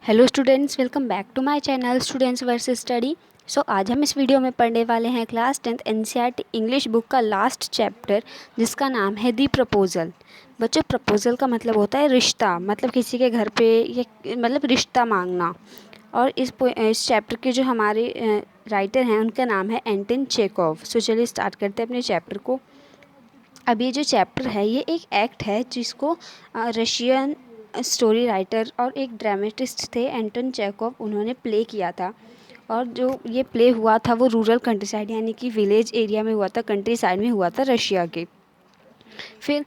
Hello students, welcome back to my channel students versus study. आज हम इस video में पढ़ने वाले हैं class 10th NCERT English book का लास्ट चैप्टर, जिसका नाम है दी प्रपोज़ल। बच्चों, प्रपोज़ल का मतलब होता है रिश्ता, मतलब किसी के घर पे ये मतलब रिश्ता मांगना। और इस चैप्टर के जो हमारे राइटर हैं उनका नाम है एंटन चेखोव। चलिए स्टार्ट करते हैं अपने चैप्टर को। अब ये जो चैप्टर है ये एक एक्ट है जिसको रशियन स्टोरी राइटर और एक ड्रामेटिस्ट थे एंटन चेखोव, उन्होंने प्ले किया था। और जो ये प्ले हुआ था वो रूरल कंट्री साइड यानी कि विलेज एरिया में हुआ था, कंट्री साइड में हुआ था रशिया के। फिर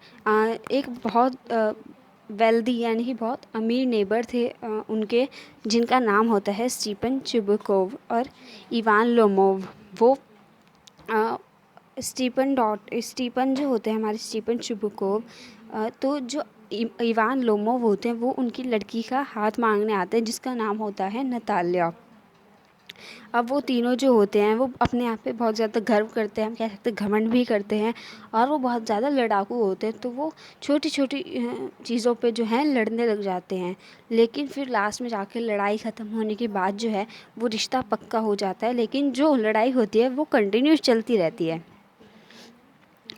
एक बहुत वेल्दी यानी कि बहुत अमीर नेबर थे उनके, जिनका नाम होता है स्टीपन चिबुकोव और इवान लोमोव। वो स्टीपन जो होते हैं हमारे स्टीपन चिबुकोव, तो जो इवान लोमोव होते हैं वो उनकी लड़की का हाथ मांगने आते हैं जिसका नाम होता है नताल्या। अब वो तीनों जो होते हैं वो अपने आप पे बहुत ज़्यादा गर्व करते हैं, हम कह सकते हैं घमंड भी करते हैं, और वो बहुत ज़्यादा लड़ाकू होते हैं। तो वो छोटी छोटी चीज़ों पे जो है लड़ने लग जाते हैं, लेकिन फिर लास्ट में जाके लड़ाई ख़त्म होने के बाद जो है वो रिश्ता पक्का हो जाता है। लेकिन जो लड़ाई होती है वो कंटिन्यूस चलती रहती है।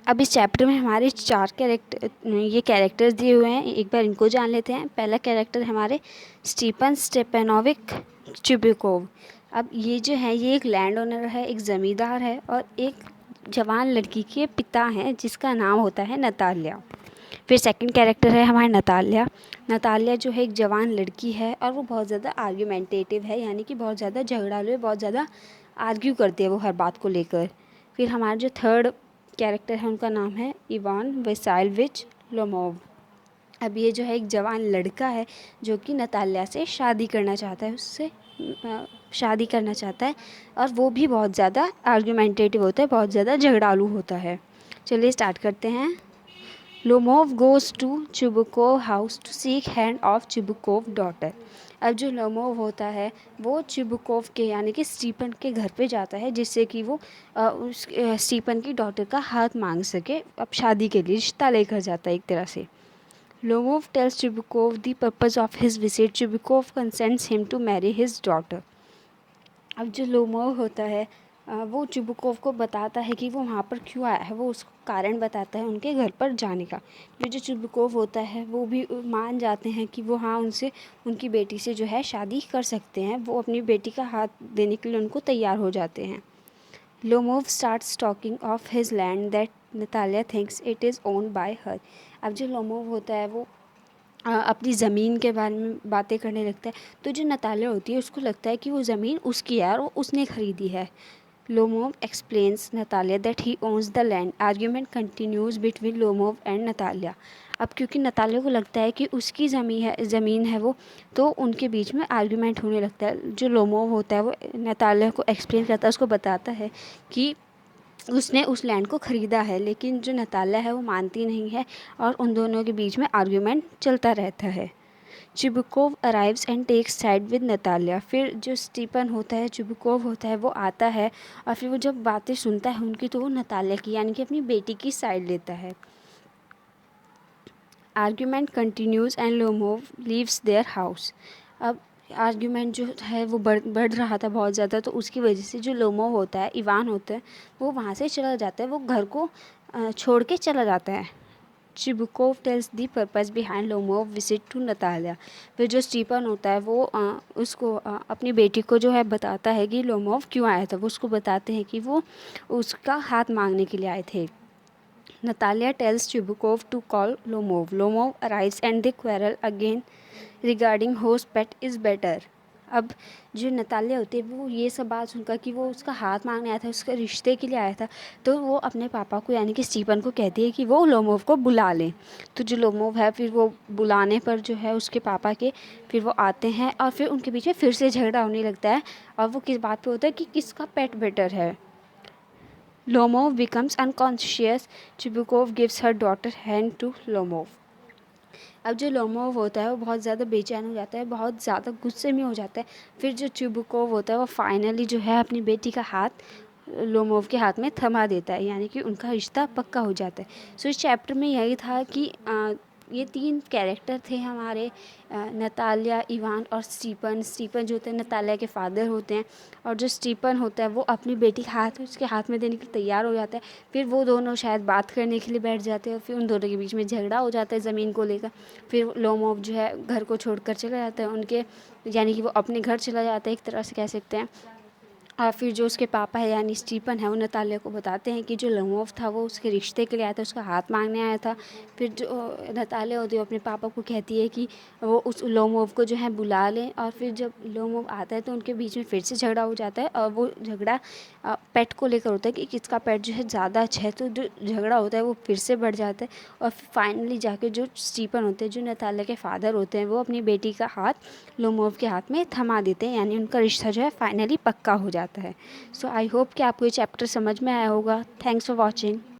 अब इस चैप्टर में हमारे ये कैरेक्टर्स दिए हुए हैं, एक बार इनको जान लेते हैं। पहला कैरेक्टर हमारे स्टीपन स्टेपेनोविक चिबुकोव। अब ये जो है ये एक लैंड ओनर है, एक ज़मींदार है और एक जवान लड़की के पिता हैं जिसका नाम होता है नताल्या। फिर सेकंड कैरेक्टर है हमारे नताल्या। नताल्या जो है एक जवान लड़की है और वो बहुत ज़्यादा आर्ग्यूमेंटेटिव है, यानी कि बहुत ज़्यादा झगड़ालू है, बहुत ज़्यादा आर्ग्यू करती है वो हर बात को लेकर। फिर हमारा जो थर्ड कैरेक्टर है उनका नाम है इवान वैसाइलविच लोमोव। अब ये जो है एक जवान लड़का है जो कि नताल्या से शादी करना चाहता है, उससे शादी करना चाहता है, और वो भी बहुत ज़्यादा आर्ग्यूमेंटेटिव होता है, बहुत ज़्यादा झगड़ालू होता है। चलिए स्टार्ट करते हैं। Lomov goes to Chubukov house to seek hand of Chubukov daughter. अब जो लोमोव होता है वो चिबुकोव के यानी कि स्टीपन के घर पे जाता है, जिससे कि वो उस स्टीपन की डॉटर का हाथ मांग सके, अब शादी के लिए रिश्ता लेकर जाता है एक तरह से। Lomov tells Chubukov the purpose of his visit. Chubukov consents him to marry his daughter. अब जो लोमोव होता है वो चिबुकोव को बताता है कि वो वहाँ पर क्यों आया है, वो उसको कारण बताता है उनके घर पर जाने का। फिर जो चिबुकोव होता है वो भी मान जाते हैं कि वो हाँ उनसे उनकी बेटी से जो है शादी कर सकते हैं, वो अपनी बेटी का हाथ देने के लिए उनको तैयार हो जाते हैं। Lomov starts talking of his land that Natalya thinks it is owned by हर। अब जो लोमोव होता है वो अपनी ज़मीन के बारे में बातें करने लगता है। तो जो नताल्या होती है उसको लगता है कि वो ज़मीन उसकी है और वो उसने ख़रीदी है। Lomov explains Natalya that he owns the land. Argument continues between Lomov and Natalya. अब क्योंकि नताल्या को लगता है कि उसकी ज़मीन है वो, तो उनके बीच में आर्ग्यूमेंट होने लगता है। जो लोमोव होता है वो नताल्या को एक्सप्लेन करता है, उसको बताता है कि उसने उस लैंड को ख़रीदा है, लेकिन जो नताल्या है वो मानती नहीं है और उन दोनों के बीच में आर्ग्यूमेंट चलता रहता है। Chubukov arrives and takes side with Natalya. फिर जो स्टीपन होता है, चिबुकोव होता है, वो आता है और फिर वो जब बातें सुनता है उनकी तो वो नताल्या की यानी कि अपनी बेटी की साइड लेता है। Argument continues and Lomov leaves their house. अब आर्ग्यूमेंट जो है वो बढ़ रहा था बहुत ज़्यादा, तो उसकी वजह से जो लोमोव होता है, इवान होता है, वो वहाँ से चला जाता है, वो घर को छोड़ के चला जाता है। Chubukov tells the purpose behind Lomov visit to Natalya. फिर जो स्टीपन होता है वो उसको अपनी बेटी को जो है बताता है कि लोमोव क्यों आया था। वो उसको बताते हैं कि वो उसका हाथ मांगने के लिए आए थे। Natalia tells Chibukov to call Lomov. Lomov arrives and they quarrel again regarding whose pet is better. अब जो नताल्या होती है वो ये सब बात सुनकर कि वो उसका हाथ मांगने आया था, उसके रिश्ते के लिए आया था, तो वो अपने पापा को यानी कि स्टीपन को कहती है कि वो लोमोव को बुला लें। तो जो लोमोव है फिर वो बुलाने पर जो है उसके पापा के फिर वो आते हैं और फिर उनके बीच में फिर से झगड़ा होने लगता है, और वो किस बात पे होता है कि किसका पेट बेटर है। Lomov becomes unconscious. Chibukov gives her daughter hand to Lomov. अब जो लोमोव होता है वो बहुत ज़्यादा बेचैन हो जाता है, बहुत ज़्यादा गुस्से में हो जाता है। फिर जो चिबुकोव होता है वो फाइनली जो है अपनी बेटी का हाथ लोमोव के हाथ में थमा देता है, यानी कि उनका रिश्ता पक्का हो जाता है। सो इस चैप्टर में यही था कि ये 3 कैरेक्टर थे हमारे, नतालिया, इवान और स्टीफन। स्टीफन जो होते हैं नतालिया के फ़ादर होते हैं, और जो स्टीफन होता है वो अपनी बेटी का उसके हाथ में देने के लिए तैयार हो जाता है। फिर वो दोनों शायद बात करने के लिए बैठ जाते हैं, और फिर उन दोनों के बीच में झगड़ा हो जाता है ज़मीन को लेकर। फिर लोमोव जो है घर को छोड़कर चला जाता है उनके, यानी कि वो अपने घर चला जाता है एक तरह से कह सकते हैं। और फिर जो उसके पापा है यानी स्टीफन है, वो नतालिया को बताते हैं कि जो लोमोव था वो उसके रिश्ते के लिए आया था, उसका हाथ मांगने आया था। फिर जो नतालिया होती है वो अपने पापा को कहती है कि वो उस लोमोव को जो है बुला लें। और फिर जब लोमोव आता है तो उनके बीच में फिर से झगड़ा हो जाता है, और वो झगड़ा पेट को लेकर होता है कि किसका पेट जो है ज़्यादा अच्छा है। तो जो झगड़ा होता है वो फिर से बढ़ जाता है, और फाइनली जाके जो स्टीफन होते हैं, जो नतालिया के फ़ादर होते हैं, वो अपनी बेटी का हाथ लोमोव के हाथ में थमा देते हैं, यानी उनका रिश्ता जो है फाइनली पक्का हो जाता है। सो आई होप कि आपको ये चैप्टर समझ में आया होगा। Thanks for watching.